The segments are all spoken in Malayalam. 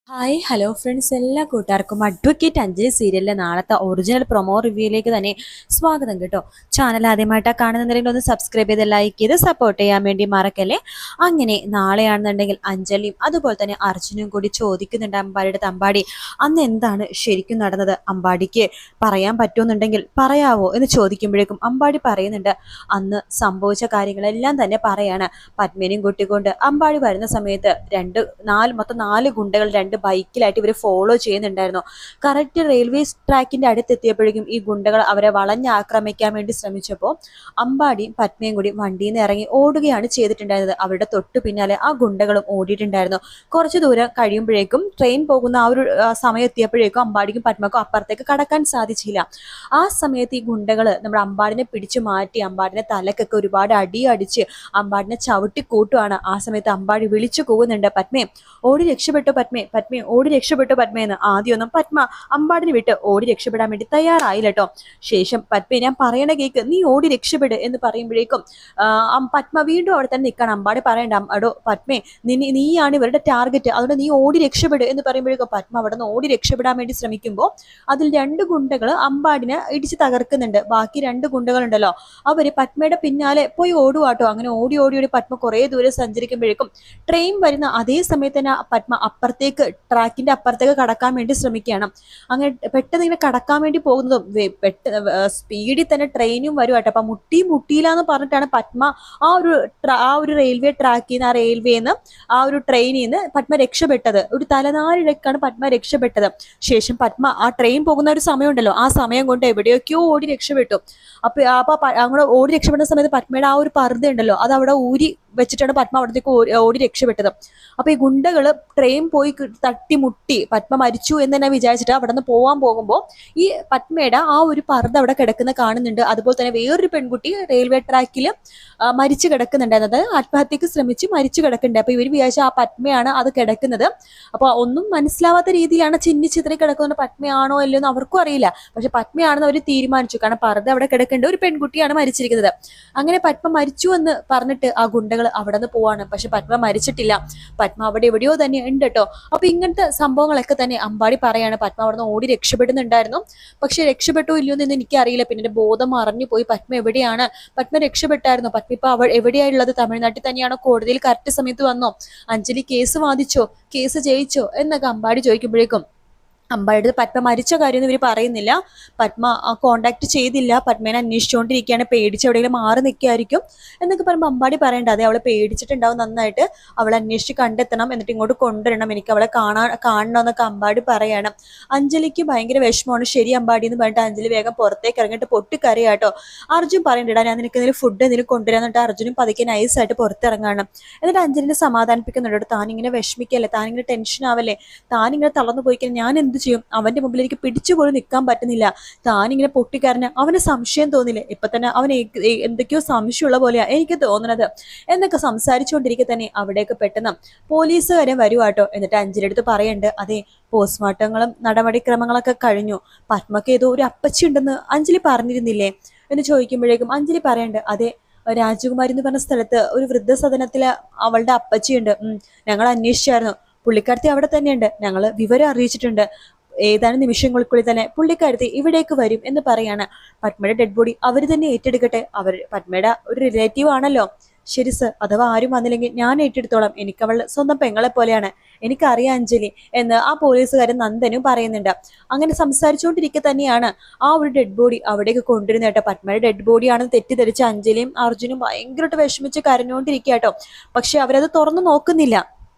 ഹായ് ഹലോ ഫ്രണ്ട്സ്, എല്ലാ കൂട്ടുകാർക്കും അഡ്വക്കേറ്റ് അഞ്ജലി സീരിയലിലെ നാളത്തെ ഒറിജിനൽ പ്രൊമോ റിവ്യൂയിലേക്ക് തന്നെ സ്വാഗതം കേട്ടോ. ചാനൽ ആദ്യമായിട്ടാണ് കാണുന്നുണ്ടെങ്കിൽ ഒന്ന് സബ്സ്ക്രൈബ് ചെയ്ത് ലൈക്ക് ചെയ്ത് സപ്പോർട്ട് ചെയ്യാൻ വേണ്ടി മറക്കല്ലേ. അങ്ങനെ നാളെയാണെന്നുണ്ടെങ്കിൽ അഞ്ജലിയും അതുപോലെ തന്നെ അർജുനും കൂടി ചോദിക്കുന്നുണ്ട് അമ്പാടിയുടെ അമ്പാടി, അന്ന് എന്താണ് ശരിക്കും നടന്നത്, അമ്പാടിക്ക് പറയാൻ പറ്റുമെന്നുണ്ടെങ്കിൽ പറയാവോ എന്ന് ചോദിക്കുമ്പോഴേക്കും അമ്പാടി പറയുന്നുണ്ട്, അന്ന് സംഭവിച്ച കാര്യങ്ങളെല്ലാം തന്നെ പറയാണ്. പത്മിനിയും കൂട്ടിക്കൊണ്ട് അമ്പാടി വരുന്ന സമയത്ത് മൊത്തം നാല് ഗുണ്ടകൾ ബൈക്കിലായിട്ട് ഇവർ ഫോളോ ചെയ്യുന്നുണ്ടായിരുന്നു. കറക്റ്റ് റെയിൽവേ ട്രാക്കിന്റെ അടുത്തെത്തിയപ്പോഴേക്കും ഈ ഗുണ്ടകൾ അവരെ വളഞ്ഞ് ആക്രമിക്കാൻ വേണ്ടി ശ്രമിച്ചപ്പോൾ അമ്പാടിയും പത്മയും കൂടി വണ്ടിയിൽ നിന്ന് ഇറങ്ങി ഓടുകയാണ് ചെയ്തിട്ടുണ്ടായിരുന്നത്. അവരുടെ തൊട്ടു പിന്നാലെ ആ ഗുണ്ടകളും ഓടിയിട്ടുണ്ടായിരുന്നു. കുറച്ചു ദൂരം കഴിയുമ്പോഴേക്കും ട്രെയിൻ പോകുന്ന ആ ഒരു സമയം എത്തിയപ്പോഴേക്കും അമ്പാടിക്കും പത്മക്കും അപ്പുറത്തേക്ക് കടക്കാൻ സാധിച്ചില്ല. ആ സമയത്ത് ഈ ഗുണ്ടകൾ നമ്മുടെ അമ്പാടിനെ പിടിച്ചു മാറ്റി അമ്പാടിനെ തലക്കൊക്കെ ഒരുപാട് അടിച്ച് അമ്പാടിനെ ചവിട്ടി കൂട്ടുവാണ്. ആ സമയത്ത് അമ്പാടി വിളിച്ചു കൂവുന്നുണ്ട്, പത്മേ ഓടി രക്ഷപ്പെട്ടു, പത്മേ പത്മ ഓടി രക്ഷപ്പെട്ടു പത്മയെന്ന്. ആദ്യമൊന്നും പത്മ അമ്പാടിന് വിട്ട് ഓടി രക്ഷപ്പെടാൻ വേണ്ടി തയ്യാറായില്ല കേട്ടോ. ശേഷം പത്മ ഞാൻ പറയണ കേക്ക്, നീ ഓടി രക്ഷപ്പെട് എന്ന് പറയുമ്പോഴേക്കും പത്മ വീണ്ടും അവിടെ തന്നെ നിൽക്കണം. അമ്പാടി പറയണ്ട, അടോ പത്മേ നീയാണ് ഇവരുടെ ടാർഗറ്റ്, അതുകൊണ്ട് നീ ഓടി രക്ഷപ്പെട് എന്ന് പറയുമ്പോഴേക്കും പത്മ അവിടെ നിന്ന് ഓടി രക്ഷപ്പെടാൻ വേണ്ടി ശ്രമിക്കുമ്പോൾ അതിൽ രണ്ട് ഗുണ്ടകൾ അമ്പാടിനെ ഇടിച്ച് തകർക്കുന്നുണ്ട്. ബാക്കി രണ്ട് ഗുണ്ടകളുണ്ടല്ലോ, അവര് പത്മയുടെ പിന്നാലെ പോയി ഓടുവാട്ടോ. അങ്ങനെ ഓടി ഓടി ഓടി പത്മ കുറെ ദൂരം സഞ്ചരിക്കുമ്പോഴേക്കും ട്രെയിൻ വരുന്ന അതേ സമയത്ത് തന്നെ പത്മ അപ്പുറത്തേക്ക് ട്രാക്കിന്റെ അപ്പുറത്തേക്ക് കടക്കാൻ വേണ്ടി ശ്രമിക്കുകയാണ്. അങ്ങനെ പെട്ടെന്ന് ഇങ്ങനെ കടക്കാൻ വേണ്ടി പോകുന്നതും സ്പീഡിൽ തന്നെ ട്രെയിനും വരുവാട്ടെ. അപ്പൊ മുട്ടിയിലാന്ന് പറഞ്ഞിട്ടാണ് പത്മ ആ ഒരു റെയിൽവേ ട്രാക്കിൽ നിന്ന്, ആ റെയിൽവേന്ന്, ആ ഒരു ട്രെയിനിൽ നിന്ന് പത്മ രക്ഷപ്പെട്ടത്. ഒരു തലനാരിഴക്കാണ് പത്മ രക്ഷപ്പെട്ടത്. ശേഷം പത്മ ആ ട്രെയിൻ പോകുന്ന ഒരു സമയമുണ്ടല്ലോ, ആ സമയം കൊണ്ട് എവിടെയൊക്കെയോ ഓടി രക്ഷപ്പെട്ടു. അപ്പൊ അങ്ങനെ ഓടി രക്ഷപ്പെടുന്ന സമയത്ത് പത്മയുടെ ആ ഒരു പർദ്ദ ഉണ്ടല്ലോ, അത് അവിടെ ഊരി വെച്ചിട്ടാണ് പത്മ അവിടത്തേക്ക് ഓടി രക്ഷപ്പെട്ടത്. അപ്പൊ ഈ ഗുണ്ടകള് ട്രെയിൻ പോയി തട്ടിമുട്ടി പത്മ മരിച്ചു എന്ന് തന്നെ വിചാരിച്ചിട്ട് അവിടെ നിന്ന് പോവാൻ പോകുമ്പോൾ ഈ പത്മയുടെ ആ ഒരു പർദ്ദ അവിടെ കിടക്കുന്ന കാണുന്നുണ്ട്. അതുപോലെ തന്നെ വേറൊരു പെൺകുട്ടി റെയിൽവേ ട്രാക്കിൽ മരിച്ചു കിടക്കുന്നുണ്ടായിരുന്നത്, ആത്മഹത്യക്ക് ശ്രമിച്ച് മരിച്ചു കിടക്കുന്നുണ്ട്. അപ്പൊ ഇവർ വിചാരിച്ച ആ പത്മയാണ് അത് കിടക്കുന്നത്. അപ്പൊ ഒന്നും മനസ്സിലാവാത്ത രീതിയിലാണ് ചിന്നി കിടക്കുന്നത്, പത്മയാണോ അല്ലയോ എന്ന് അവർക്കും അറിയില്ല. പക്ഷെ പത്മയാണെന്ന് അവർ തീരുമാനിച്ചു, കാരണം പർദ്ദ അവിടെ കിടക്കേണ്ട ഒരു പെൺകുട്ടിയാണ് മരിച്ചിരിക്കുന്നത്. അങ്ങനെ പത്മ മരിച്ചു എന്ന് പറഞ്ഞിട്ട് ആ ഗുണ്ടകൾ അവിടെ നിന്ന് പോവാണ്. പക്ഷെ പത്മ മരിച്ചിട്ടില്ല, പത്മ അവിടെ എവിടെയോ തന്നെ ഉണ്ട് കേട്ടോ. അപ്പൊ ഇങ്ങനത്തെ സംഭവങ്ങളൊക്കെ തന്നെ അമ്പാടി പറയാണ്. പത്മ അവിടെ നിന്ന് ഓടി രക്ഷപ്പെടുന്നുണ്ടായിരുന്നു, പക്ഷെ രക്ഷപ്പെട്ടോ ഇല്ലയോ എന്ന് എനിക്കറിയില്ല. പിന്നെ ബോധം മറഞ്ഞു പോയി. പത്മ എവിടെയാണ്, പത്മ രക്ഷപ്പെട്ടായിരുന്നു, പത്മ ഇപ്പൊ എവിടെയാണുള്ളത്, തമിഴ്നാട്ടിൽ തന്നെയാണോ, കോടതിയിൽ കറക്റ്റ് സമയത്ത് വന്നോ, അഞ്ജലി കേസ് വാദിച്ചോ, കേസ് ജയിച്ചോ എന്നൊക്കെ അമ്പാടി ചോദിക്കുമ്പോഴേക്കും അമ്പാടിയുടെ പത്മ മരിച്ച കാര്യമൊന്നും ഇവർ പറയുന്നില്ല. പത്മ കോണ്ടാക്ട് ചെയ്തില്ല, പത്മേനെ അന്വേഷിച്ചുകൊണ്ടിരിക്കുകയാണ്, പേടിച്ച് എവിടെയെങ്കിലും മാറി നിൽക്കുകയായിരിക്കും എന്നൊക്കെ പറയുമ്പോൾ അമ്പാടി പറയണ്ട, അതെ അവളെ പേടിച്ചിട്ടുണ്ടാവും നന്നായിട്ട്, അവളെ അന്വേഷിച്ച് കണ്ടെത്തണം, എന്നിട്ട് ഇങ്ങോട്ട് കൊണ്ടുവരണം, എനിക്ക് അവളെ കാണണം എന്നൊക്കെ അമ്പാടി പറയണം. അഞ്ജലിക്ക് ഭയങ്കര വിഷമമാണ്. ശരി അമ്പാടി എന്ന് പറഞ്ഞിട്ട് അഞ്ജലി വേഗം പുറത്തേക്ക് ഇറങ്ങിയിട്ട് പൊട്ടിക്കറിയാട്ടോ. അർജുൻ പറയണ്ടടാ, ഞാൻ നിനക്ക് എന്തെങ്കിലും ഫുഡ് എന്തെങ്കിലും കൊണ്ടുവരാന്നിട്ട് അർജുനും പതുക്കെ നൈസായിട്ട് പുറത്തിറങ്ങണം. എന്നിട്ട് അഞ്ജലിനെ സമാധാനിപ്പിക്കുന്നുണ്ട്, താനിങ്ങനെ വിഷമിക്കല്ലേ, താനിങ്ങനെ ടെൻഷൻ ആവല്ലേ, താനിങ്ങനെ തളർന്നു പോയിക്കാൻ ഞാൻ എന്ത് ചെയ്യും, അവന്റെ മുമ്പിൽ എനിക്ക് പിടിച്ചുപോലും നിൽക്കാൻ പറ്റുന്നില്ല, താനിങ്ങനെ പൊട്ടിക്കാരന് അവന് സംശയം തോന്നില്ലേ, ഇപ്പൊ തന്നെ അവന് എന്തൊക്കെയോ സംശയമുള്ള പോലെയാ എനിക്ക് തോന്നുന്നത് എന്നൊക്കെ സംസാരിച്ചുകൊണ്ടിരിക്കെ തന്നെ അവിടേക്ക് പെട്ടെന്ന് പോലീസുകാരൻ വരുവാട്ടോ. എന്നിട്ട് അഞ്ജലി അടുത്ത് പറയുന്നുണ്ട്, അതെ പോസ്റ്റ്മോർട്ടങ്ങളും നടപടിക്രമങ്ങളൊക്കെ കഴിഞ്ഞു, പത്മക്ക് ഏതോ ഒരു അപ്പച്ചി ഉണ്ടെന്ന് അഞ്ജലി പറഞ്ഞിരുന്നില്ലേ എന്ന് ചോദിക്കുമ്പോഴേക്കും അഞ്ജലി പറയണ്ട്, അതെ രാജകുമാരി എന്ന് പറഞ്ഞ സ്ഥലത്ത് ഒരു വൃദ്ധസദനത്തില് അവളുടെ അപ്പച്ചിയുണ്ട്, ഞങ്ങൾ അന്വേഷിച്ചായിരുന്നു, പുള്ളിക്കാരത്തി അവിടെ തന്നെയുണ്ട്, ഞങ്ങൾ വിവരം അറിയിച്ചിട്ടുണ്ട്, ഏതാനും നിമിഷങ്ങൾക്കുള്ളിൽ തന്നെ പുള്ളിക്കാരത്തി ഇവിടേക്ക് വരും എന്ന് പറയാണ്. പത്മയുടെ ഡെഡ് ബോഡി അവർ തന്നെ ഏറ്റെടുക്കട്ടെ, പത്മയുടെ ഒരു റിലേറ്റീവ് ആണല്ലോ. ശരി സർ, അഥവാ ആരും വന്നില്ലെങ്കിൽ ഞാൻ ഏറ്റെടുത്തോളാം, എനിക്ക് അവൾ സ്വന്തം പെങ്ങളെ പോലെയാണ്, എനിക്കറിയാം അഞ്ജലി എന്ന് ആ പോലീസുകാരൻ നന്ദനും പറയുന്നുണ്ട്. അങ്ങനെ സംസാരിച്ചുകൊണ്ടിരിക്കെ തന്നെയാണ് ആ ഒരു ഡെഡ് ബോഡി അവിടേക്ക് കൊണ്ടുവരുന്ന കേട്ടോ. പത്മയുടെ ഡെഡ് ബോഡിയാണെന്ന് തെറ്റിദ്ധരിച്ച് അഞ്ജലിയും അർജുനും ഭയങ്കരമായിട്ട് വിഷമിച്ച് കരഞ്ഞുകൊണ്ടിരിക്കുക കേട്ടോ. പക്ഷെ അവരത് തുറന്നു നോക്കുന്നില്ല.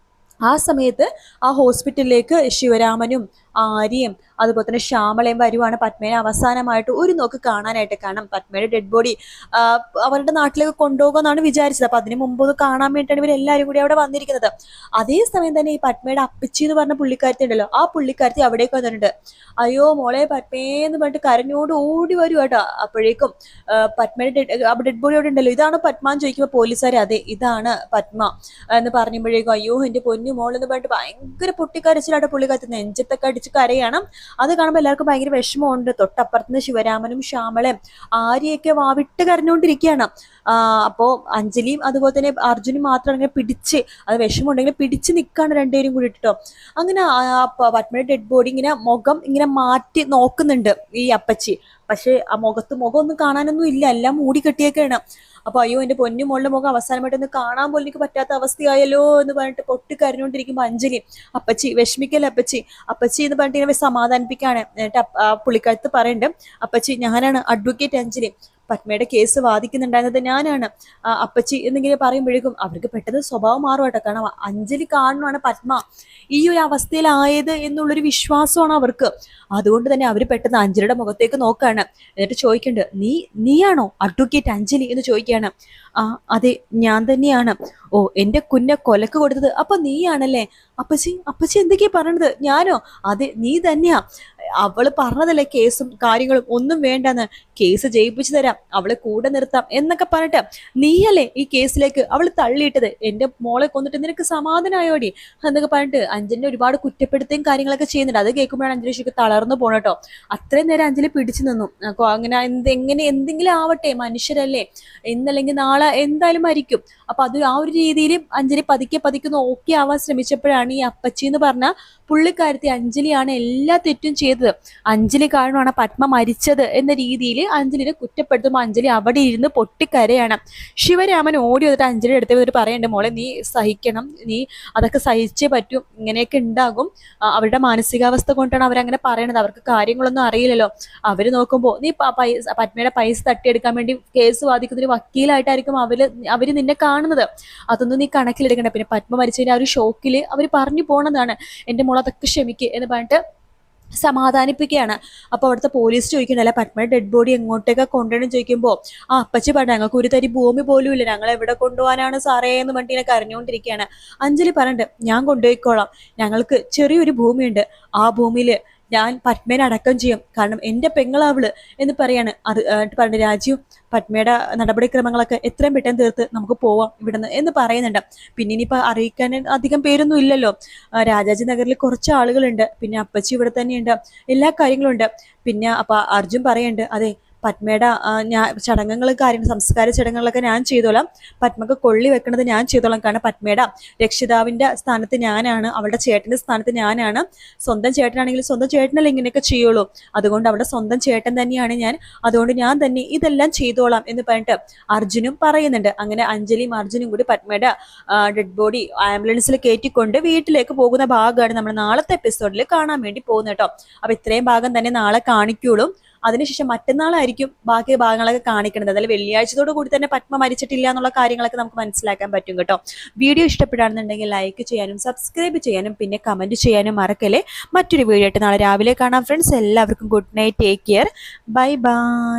ആ സമയത്ത് ആ ഹോസ്പിറ്റലിലേക്ക് ശിവരാമനും ആര്യയും അതുപോലെ തന്നെ ശ്യാമളയും വരുവാണ് പത്മേനെ അവസാനമായിട്ട് ഒരു നോക്ക് കാണാനായിട്ട്. കാരണം പത്മയുടെ ഡെഡ് ബോഡി അവരുടെ നാട്ടിലേക്ക് കൊണ്ടുപോകുമെന്നാണ് വിചാരിച്ചത്. അപ്പൊ അതിന് മുമ്പ് കാണാൻ വേണ്ടിയിട്ടാണ് ഇവരെല്ലാവരും കൂടി അവിടെ വന്നിരിക്കുന്നത്. അതേസമയം തന്നെ ഈ പത്മയുടെ അപ്പച്ചി എന്ന് പറഞ്ഞ പുള്ളിക്കാരത്തി ഉണ്ടല്ലോ, ആ പുള്ളിക്കാരത്തി അവിടേക്ക് വന്നിട്ടുണ്ട്. അയ്യോ മോളെ പത്മേന്ന് പറഞ്ഞിട്ട് കരഞ്ഞോട് ഓടി വരും കേട്ടോ. അപ്പോഴേക്കും പത്മയുടെ ഡെഡ് ബോഡി അവിടെ ഉണ്ടല്ലോ, ഇതാണ് പത്മ എന്ന് ചോദിക്കുമ്പോൾ പോലീസുകാർ അതെ ഇതാണ് പത്മ എന്ന് പറഞ്ഞപ്പോഴേക്കും അയ്യോ എന്റെ പൊന്നു മോളെന്ന് പറഞ്ഞിട്ട് ഭയങ്കര പൊട്ടിക്കരച്ചിലാട്ടോ പുള്ളിക്കാരത്തി, നെഞ്ചത്തൊക്കെ പിടിച്ച് കരയാണ്. അത് കാണുമ്പോൾ എല്ലാവർക്കും ഭയങ്കര വിഷമമുണ്ട്. തൊട്ടപ്പുറത്തുനിന്ന് ശിവരാമനും ശ്യാമളയും ആര്യയൊക്കെ വാവിട്ട് കരഞ്ഞുകൊണ്ടിരിക്കുകയാണ്. അപ്പോ അഞ്ജലിയും അതുപോലെ തന്നെ അർജുനും മാത്രം അങ്ങനെ പിടിച്ച്, അത് വിഷമമുണ്ടെങ്കിൽ പിടിച്ച് നിൽക്കാണ് രണ്ടുപേരും കൂടി ഇട്ടോ. അങ്ങനെ പത്മയുടെ ഡെഡ് ബോഡി ഇങ്ങനെ മുഖം ഇങ്ങനെ മാറ്റി നോക്കുന്നുണ്ട് ഈ അപ്പച്ചി. പക്ഷെ ആ മുഖം ഒന്നും കാണാനൊന്നും ഇല്ല, എല്ലാം മൂടി കെട്ടിയൊക്കെയാണ്. അപ്പൊ അയ്യോ എന്റെ പൊന്നു മോളുടെ മുഖം അവസാനമായിട്ടൊന്ന് കാണാൻ പോലും എനിക്ക് പറ്റാത്ത അവസ്ഥയായല്ലോ എന്ന് പറഞ്ഞിട്ട് പൊട്ടിക്കരഞ്ഞുകൊണ്ടിരിക്കുമ്പോ അഞ്ജലി, അപ്പച്ചി വിഷമിക്കല്ലേ അപ്പച്ചി, അപ്പച്ചി എന്ന് പറഞ്ഞിട്ട് ഇങ്ങനെ സമാധാനിപ്പിക്കുകയാണ്. എന്നിട്ട് പുള്ളിക്കാലത്ത് പറയുന്നുണ്ട്, അപ്പച്ചി ഞാനാണ് അഡ്വക്കേറ്റ് അഞ്ജലി, പത്മയുടെ കേസ് വാദിക്കുന്നുണ്ടായിരുന്നത് ഞാനാണ് അപ്പച്ചി എന്നിങ്ങനെ പറയുമ്പോഴേക്കും അവർക്ക് പെട്ടെന്ന് സ്വഭാവം മാറുവാട്ടോ. കാരണം അഞ്ജലി കാണുവാണ് പത്മ ഈ ഒരു അവസ്ഥയിലായത് എന്നുള്ളൊരു വിശ്വാസമാണ് അവർക്ക്. അതുകൊണ്ട് തന്നെ അവർ പെട്ടെന്ന് അഞ്ജലിയുടെ മുഖത്തേക്ക് നോക്കുകയാണ്. എന്നിട്ട് ചോദിക്കുന്നുണ്ട്, നീയാണോ അഡ്വക്കേറ്റ് അഞ്ജലി എന്ന് ചോദിക്കുകയാണ്. അതെ ഞാൻ തന്നെയാണ്. ഓ എന്റെ കുഞ്ഞെ കൊലക്ക് കൊടുത്തത് അപ്പൊ നീയാണല്ലേ? അപ്പച്ചി എന്തൊക്കെയാ പറയണത്? ഞാനോ? അതെ നീ തന്നെയാ. അവള് പറഞ്ഞതല്ലേ കേസും കാര്യങ്ങളും ഒന്നും വേണ്ടെന്ന്, കേസ് ജയിപ്പിച്ചു തരാം, അവളെ കൂടെ നിർത്താം എന്നൊക്കെ പറഞ്ഞിട്ട് നീയല്ലേ ഈ കേസിലേക്ക് അവള് തള്ളിയിട്ടത്, എന്റെ മോളെ കൊന്നിട്ട് നിനക്ക് സമാധാനമായോടി എന്നൊക്കെ പറഞ്ഞിട്ട് അഞ്ജലിനെ ഒരുപാട് കുറ്റപ്പെടുത്തുകയും കാര്യങ്ങളൊക്കെ ചെയ്യുന്നുണ്ട്. അത് കേൾക്കുമ്പോഴാണ് അഞ്ജലി ശരിക്കും തളർന്നു പോണട്ടോ. അത്രയും നേരം അഞ്ജലി പിടിച്ചു നിന്നു. അങ്ങനെ എന്തെങ്കിലും ആവട്ടെ, മനുഷ്യരല്ലേ, ഇന്നല്ലെങ്കിൽ നാളെ എന്തായാലും മരിക്കും. അപ്പൊ അത് ആ ഒരു രീതിയിൽ അഞ്ജലി പതുക്കെ ഓക്കെ ആവാൻ ശ്രമിച്ചപ്പോഴാണ് ഈ അപ്പച്ചി എന്ന് പറഞ്ഞ പുള്ളിക്കാരത്തി അഞ്ജലിയാണ് എല്ലാ തെറ്റും ചെയ്തത്, അഞ്ജലി കാരണമാണ് പത്മ മരിച്ചത് എന്ന രീതിയിൽ അഞ്ജലിനെ കുറ്റപ്പെടുത്തുമ്പോൾ അഞ്ജലി അവിടെ ഇരുന്ന് പൊട്ടിക്കരയാണ്. ശിവരാമൻ ഓടി വന്നിട്ട് അഞ്ജലി അടുത്ത് വന്നിട്ട് പറയണ്ടേ, മോളെ നീ സഹിക്കണം, നീ അതൊക്കെ സഹിച്ചേ പറ്റും, ഇങ്ങനെയൊക്കെ ഉണ്ടാകും, അവരുടെ മാനസികാവസ്ഥ കൊണ്ടാണ് അവരങ്ങനെ പറയണത്, അവർക്ക് കാര്യങ്ങളൊന്നും അറിയില്ലല്ലോ. അവര് നോക്കുമ്പോൾ നീ പത്മയുടെ പൈസ തട്ടിയെടുക്കാൻ വേണ്ടി കേസ് വാദിക്കുന്ന ഒരു വക്കീലായിട്ടായിരിക്കും അവര് നിന്നെ കാണുന്നത്, അതൊന്നും നീ കണക്കിലെടുക്കണ്ട. പിന്നെ പത്മ മരിച്ചതിന്റെ ആ ഒരു ഷോക്കില് അവർ പറഞ്ഞു പോണതാണ്, എന്റെ മോൾ അതൊക്കെ ക്ഷമിക്കുക എന്ന് പറഞ്ഞിട്ട് സമാധാനിപ്പിക്കുകയാണ്. അപ്പൊ അവിടുത്തെ പോലീസ് ചോദിക്കണല്ലേ പത്മയുടെ ഡെഡ് ബോഡി എങ്ങോട്ടേക്ക് കൊണ്ടുവരണം ചോദിക്കുമ്പോൾ അപ്പച്ചി പറഞ്ഞു, ഞങ്ങൾക്ക് ഒരു തരി ഭൂമി പോലും ഇല്ല, ഞങ്ങൾ എവിടെ കൊണ്ടുപോകാനാണ് സാറേ എന്ന് പറഞ്ഞിട്ട് ഇങ്ങനെ കരഞ്ഞുകൊണ്ടിരിക്കുകയാണ്. അഞ്ജലി പറഞ്ഞിട്ട്, ഞാൻ കൊണ്ടുപോയിക്കോളാം, ഞങ്ങൾക്ക് ചെറിയൊരു ഭൂമിയുണ്ട്, ആ ഭൂമിയിൽ ഞാൻ പത്മേനെ അടക്കം ചെയ്യും, കാരണം എൻ്റെ പെങ്ങളാവള് എന്ന് പറയാണ്. അത് പറഞ്ഞു, രാജീവ് പത്മയുടെ നടപടിക്രമങ്ങളൊക്കെ എത്രയും പെട്ടെന്ന് തീർത്ത് നമുക്ക് പോവാം ഇവിടുന്ന് എന്ന് പറയുന്നുണ്ട്. പിന്നെ ഇനിയിപ്പോൾ അറിയിക്കാൻ അധികം പേരൊന്നും ഇല്ലല്ലോ, രാജാജി നഗറിൽ കുറച്ച് ആളുകളുണ്ട്, പിന്നെ അപ്പച്ചി ഇവിടെ തന്നെയുണ്ട്, എല്ലാ കാര്യങ്ങളും ഉണ്ട്. പിന്നെ അപ്പൊ അർജുൻ പറയുന്നുണ്ട്, അതെ പത്മയുടെ ചടങ്ങുകളും കാര്യങ്ങൾ സംസ്കാര ചടങ്ങുകളൊക്കെ ഞാൻ ചെയ്തോളാം, പത്മക്ക് കൊള്ളി വെക്കണത് ഞാൻ ചെയ്തോളാം, കാരണം പത്മയുടെ രക്ഷിതാവിന്റെ സ്ഥാനത്ത് ഞാനാണ്, അവളുടെ ചേട്ടന്റെ സ്ഥാനത്ത് ഞാനാണ്, സ്വന്തം ചേട്ടനാണെങ്കിൽ സ്വന്തം ചേട്ടനല്ലേ ഇങ്ങനെയൊക്കെ ചെയ്യുള്ളൂ, അതുകൊണ്ട് അവളുടെ സ്വന്തം ചേട്ടൻ തന്നെയാണ് ഞാൻ, അതുകൊണ്ട് ഞാൻ തന്നെ ഇതെല്ലാം ചെയ്തോളാം എന്ന് പറഞ്ഞിട്ട് അർജുനും പറയുന്നുണ്ട്. അങ്ങനെ അഞ്ജലിയും അർജുനും കൂടി പത്മയുടെ ഡെഡ് ബോഡി ആംബുലൻസിൽ കയറ്റിക്കൊണ്ട് വീട്ടിലേക്ക് പോകുന്ന ഭാഗമാണ് നമ്മൾ നാളത്തെ എപ്പിസോഡിൽ കാണാൻ വേണ്ടി പോകുന്നത് കേട്ടോ. അപ്പൊ ഇത്രയും ഭാഗം തന്നെ നാളെ കാണിക്കുള്ളൂ, അതിനുശേഷം മറ്റന്നാളായിരിക്കും ബാക്കി ഭാഗങ്ങളൊക്കെ കാണിക്കുന്നത്. അതായത് വെള്ളിയാഴ്ചത്തോടു കൂടി തന്നെ പത്മ മരിച്ചിട്ടില്ല എന്നുള്ള കാര്യങ്ങളൊക്കെ നമുക്ക് മനസ്സിലാക്കാൻ പറ്റും കേട്ടോ. വീഡിയോ ഇഷ്ടപ്പെടുകയാണെന്നുണ്ടെങ്കിൽ ലൈക്ക് ചെയ്യാനും സബ്സ്ക്രൈബ് ചെയ്യാനും പിന്നെ കമന്റ് ചെയ്യാനും മറക്കല്ലേ. മറ്റൊരു വീഡിയോ ആയിട്ട് നാളെ രാവിലെ കാണാം ഫ്രണ്ട്സ്. എല്ലാവർക്കും good night, take care, bye bye.